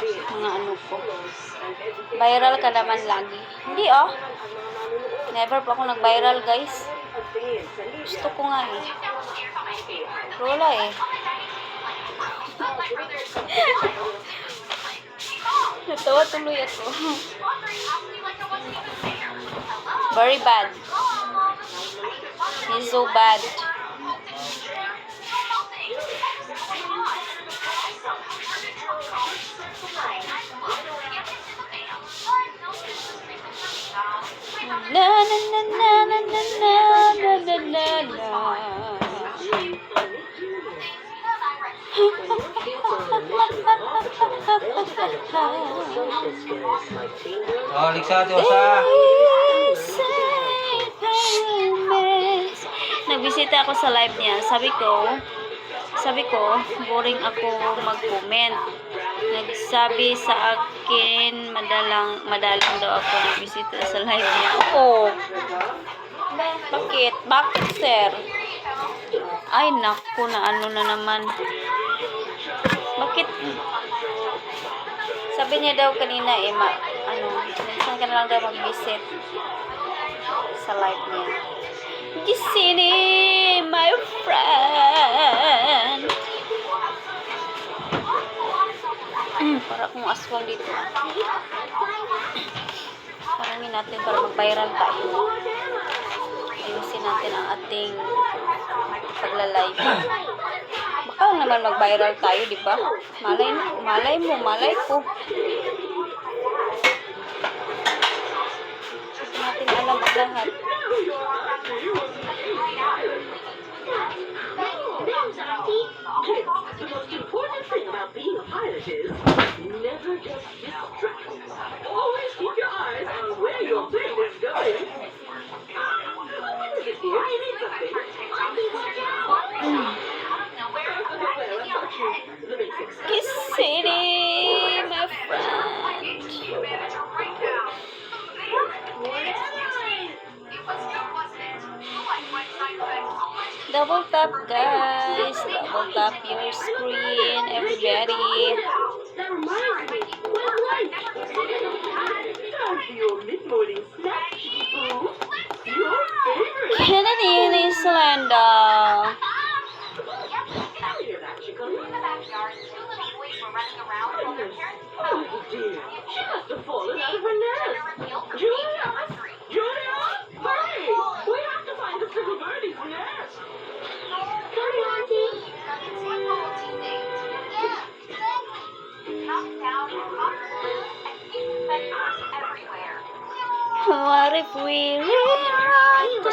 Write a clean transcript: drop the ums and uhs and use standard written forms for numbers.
mga ano ko. Viral ka naman lagi. Hindi oh. Never pa ako nag-viral, guys. Gusto ko nga eh. Wala eh. Natawa tuloy ako. Very bad. He's so bad. Na na na na na na na na na na. Oh, liksado sa. Nagbisita ako sa live niya. Sabi ko, boring ako mag-comment. Nagsabi sa akin, madalang daw ako nagbisita sa live niya. Oh. Bakit? Bakit, sir? Ay, naku, na ano na naman. Bakit? Sabi niya daw kanina, minsan ka na lang daw mag-visit sa live niya. Gisini, my friend. Para akong aswang dito. Parangin natin para mag-viral tayo. Ayusin natin ang ating pagla-live. Baka lang naman mag-viral tayo, di ba? Malay ko. Hindi natin alam ang lahat. The most important thing about being a pilot is never get distracted. Always keep your eyes on where your plane is going. Look at you. You need something. Kiss City, my friend. Double tap, guys. Double tap your screen, everybody. That reminds me. What lunch? Time for your mid-morning snack. Ooh, your favorite. Kennedy Island. Oh dear, she must have fallen out of her nest. Julia! Hurry! We have to find this little birdie's nest. Sorry, Auntie. What if we rewrite the